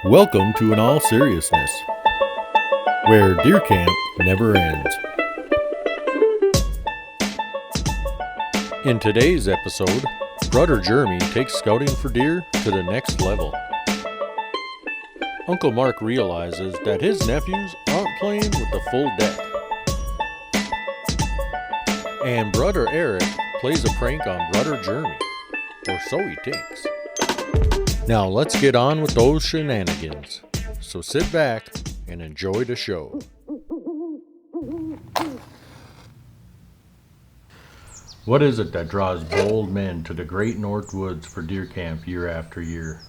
Welcome to In All Seriousness, where deer camp never ends. In today's episode, brother Jeremy takes scouting for deer to the next level. Uncle Mark realizes that his nephews aren't playing with the full deck. And brother Eric plays a prank on brother Jeremy, or so he thinks. Now let's get on with those shenanigans. So sit back and enjoy the show. What is it that draws bold men to the great North Woods for deer camp year after year?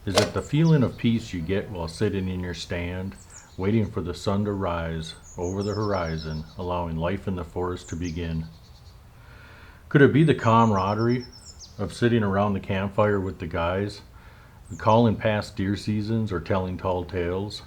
Is it the feeling of peace you get while sitting in your stand, waiting for the sun to rise over the horizon, allowing life in the forest to begin? Could it be the camaraderie of sitting around the campfire with the guys, recalling past deer seasons or telling tall tales?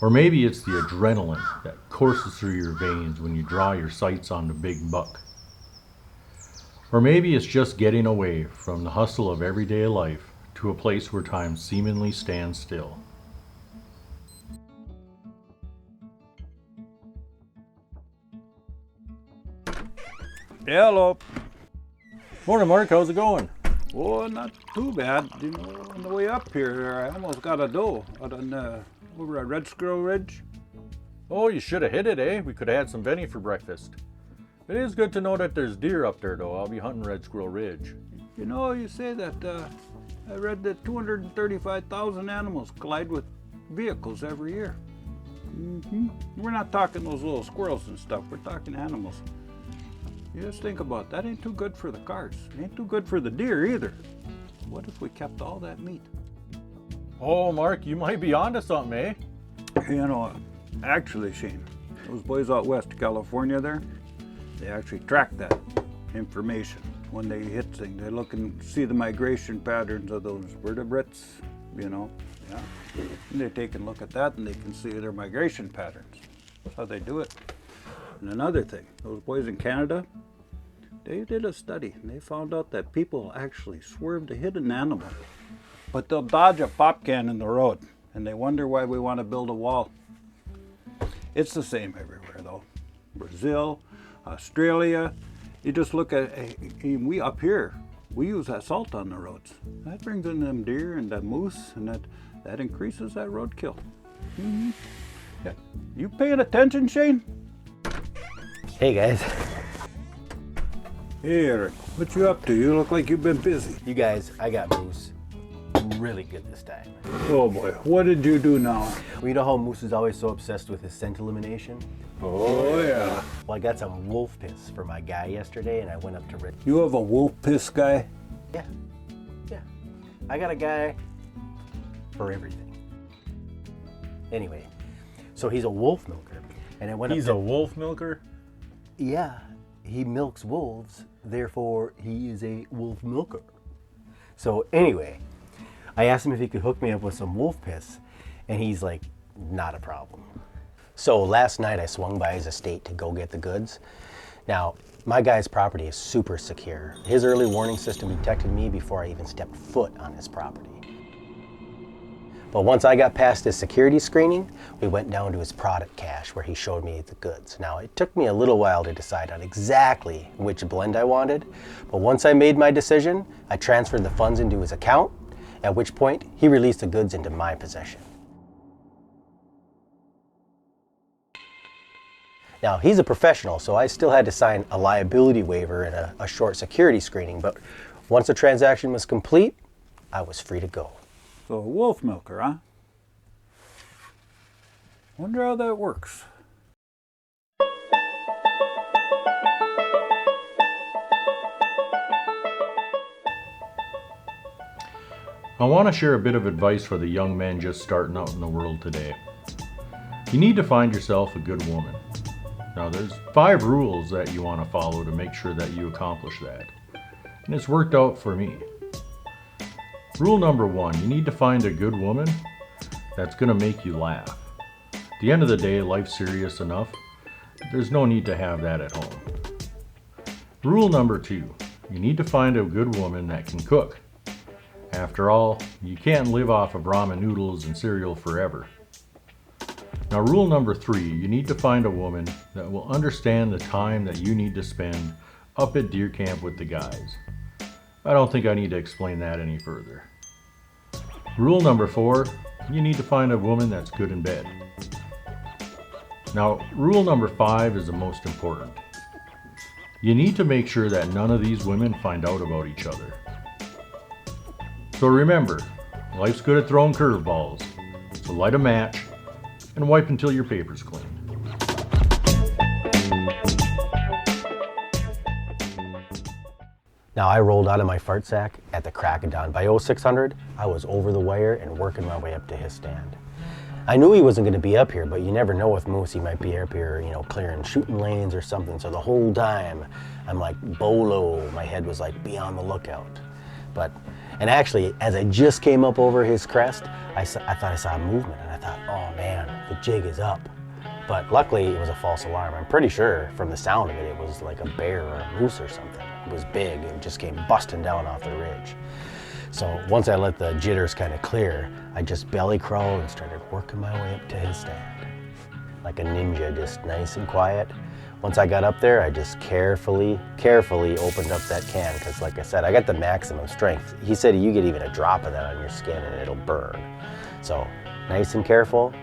Or maybe it's the adrenaline that courses through your veins when you draw your sights on the big buck. Or maybe it's just getting away from the hustle of everyday life to a place where time seemingly stands still. Hello. Morning, Mark. How's it going? Oh, not too bad. You know, on the way up here, I almost got a doe out on over at Red Squirrel Ridge. Oh, you should have hit it, eh? We could have had some Benny for breakfast. It is good to know that there's deer up there, though. I'll be hunting Red Squirrel Ridge. You know, you say that I read that 235,000 animals collide with vehicles every year. We're not talking those little squirrels and stuff. We're talking animals. You just think about that. Ain't too good for the cars. Ain't too good for the deer either. What if we kept all that meat? Oh, Mark, you might be onto something, eh? You know, actually, Shane, those boys out west of California there, they actually track that information when they hit things. They look and see the migration patterns of those vertebrates, you know. Yeah. And they take a look at that and they can see their migration patterns. That's how they do it. And another thing, those boys in Canada, they did a study and they found out that people actually swerve to hit an animal, but they'll dodge a pop can in the road, and they wonder why we want to build a wall. It's the same everywhere though. Brazil, Australia, you just look at, we up here, we use that salt on the roads. That brings in them deer and that moose, and that increases that roadkill. Yeah. You paying attention, Shane? Hey guys. Hey Eric, what you up to? You look like you've been busy. You guys, I got moose really good this time. Oh boy, what did you do now? Well, you know how Moose is always so obsessed with his scent elimination? Oh yeah. Well, I got some wolf piss for my guy yesterday, and I went up to Red. You have a wolf piss guy? Yeah. I got a guy for everything. Anyway, so he's a wolf milker, and I went He's up a wolf milker? Yeah, he milks wolves, therefore he is a wolf milker. So anyway, I asked him if he could hook me up with some wolf piss, and he's like, not a problem. So last night I swung by his estate to go get the goods. Now, my guy's property is super secure. His early warning system detected me before I even stepped foot on his property. But once I got past his security screening, we went down to his product cache where he showed me the goods. Now, it took me a little while to decide on exactly which blend I wanted, but once I made my decision, I transferred the funds into his account, at which point he released the goods into my possession. Now, he's a professional, so I still had to sign a liability waiver and a short security screening, but once the transaction was complete, I was free to go. So a wolf milker, huh? Wonder how that works. I want to share a bit of advice for the young men just starting out in the world today. You need to find yourself a good woman. Now, there's 5 rules that you want to follow to make sure that you accomplish that. And it's worked out for me. Rule number 1, you need to find a good woman that's going to make you laugh. At the end of the day, life's serious enough. There's no need to have that at home. Rule number 2, you need to find a good woman that can cook. After all, you can't live off of ramen noodles and cereal forever. Now, rule number 3, you need to find a woman that will understand the time that you need to spend up at deer camp with the guys. I don't think I need to explain that any further. Rule number 4, you need to find a woman that's good in bed. Now, rule number 5 is the most important. You need to make sure that none of these women find out about each other. So remember, life's good at throwing curveballs, so light a match and wipe until your paper's clean. Now, I rolled out of my fart sack at the crack of dawn. By 0600, I was over the wire and working my way up to his stand. I knew he wasn't going to be up here, but you never know with Moose. He might be up here, clearing shooting lanes or something. So the whole time, I'm like, bolo. My head was like, be on the lookout. And actually, as I just came up over his crest, I thought I saw a movement, and I thought, oh man, the jig is up. But luckily, it was a false alarm. I'm pretty sure from the sound of it, it was like a bear or a moose or something. It was big. It just came busting down off the ridge. So once I let the jitters kind of clear, I just belly crawled and started working my way up to his stand. Like a ninja, just nice and quiet. Once I got up there, I just carefully opened up that can, because like I said, I got the maximum strength. He said you get even a drop of that on your skin and it'll burn. So nice and careful,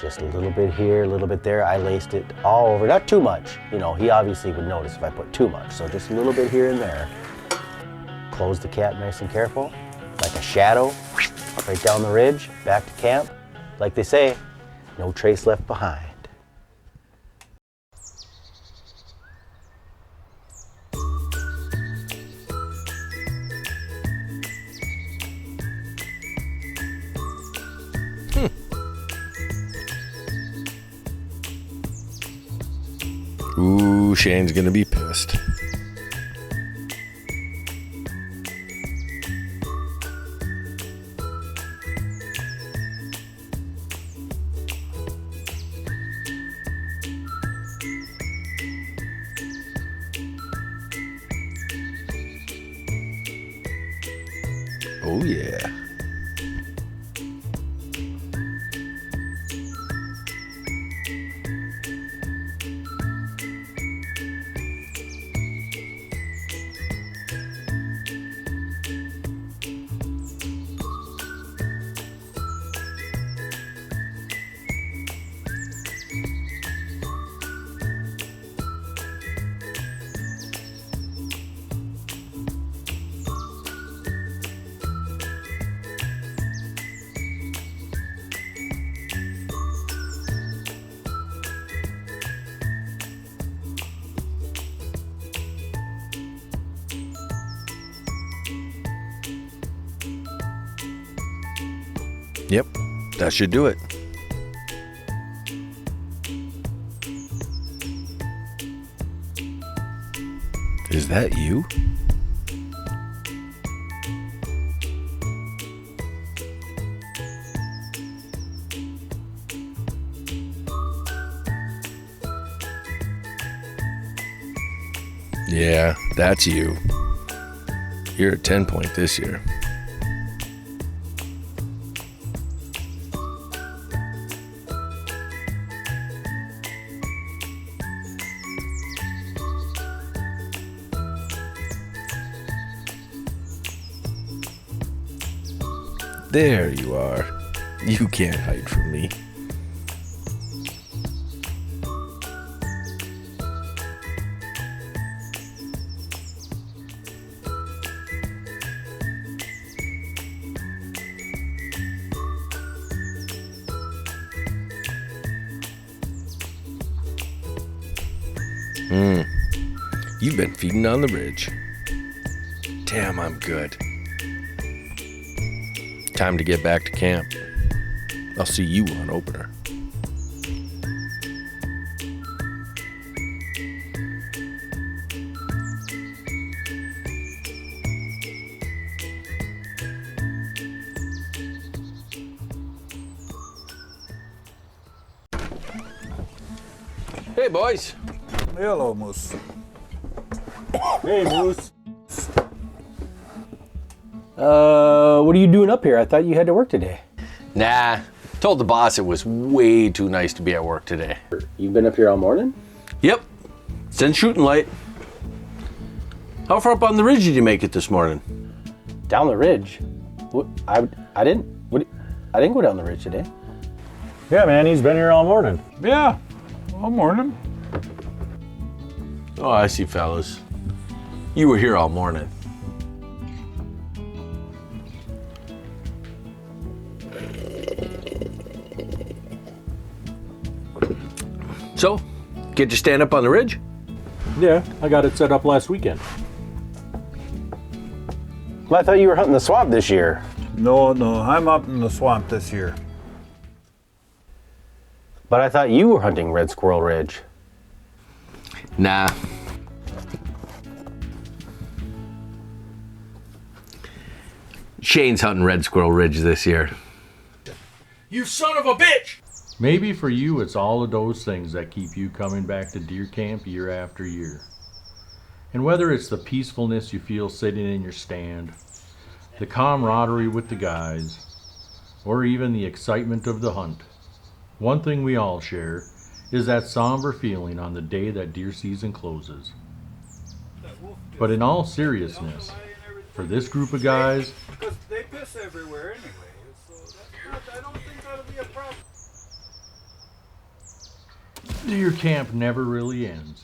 just a little bit here, a little bit there. I laced it all over, not too much. He obviously would notice if I put too much, so just a little bit here and there. Close the cap nice and careful, like a shadow, right down the ridge, back to camp. Like they say, no trace left behind. Ooh, Shane's gonna be pissed. Oh yeah. Yep, that should do it. Is that you? Yeah, that's you. You're a 10-point this year. There you are. You can't hide from me. You've been feeding on the ridge. Damn, I'm good. Time to get back to camp. I'll see you on opener. Hey, boys. Hello, Moose. Hey, Moose. What are you doing up here? I thought you had to work today. Nah, told the boss it was way too nice to be at work today. You've been up here all morning? Yep, since shooting light. How far up on the ridge did you make it this morning? Down the ridge? What? I didn't go down the ridge today. Yeah, man, he's been here all morning. Yeah, all morning. Oh, I see, fellas. You were here all morning. So, get to stand up on the ridge? Yeah, I got it set up last weekend. Well, I thought you were hunting the swamp this year. No, I'm up in the swamp this year. But I thought you were hunting Red Squirrel Ridge. Nah. Shane's hunting Red Squirrel Ridge this year. You son of a bitch! Maybe for you, it's all of those things that keep you coming back to deer camp year after year. And whether it's the peacefulness you feel sitting in your stand, the camaraderie with the guys, or even the excitement of the hunt, one thing we all share is that somber feeling on the day that deer season closes. But in all seriousness, for this group of guys, Because they piss everywhere anyway, so I don't think that'll be a problem. deer camp never really ends.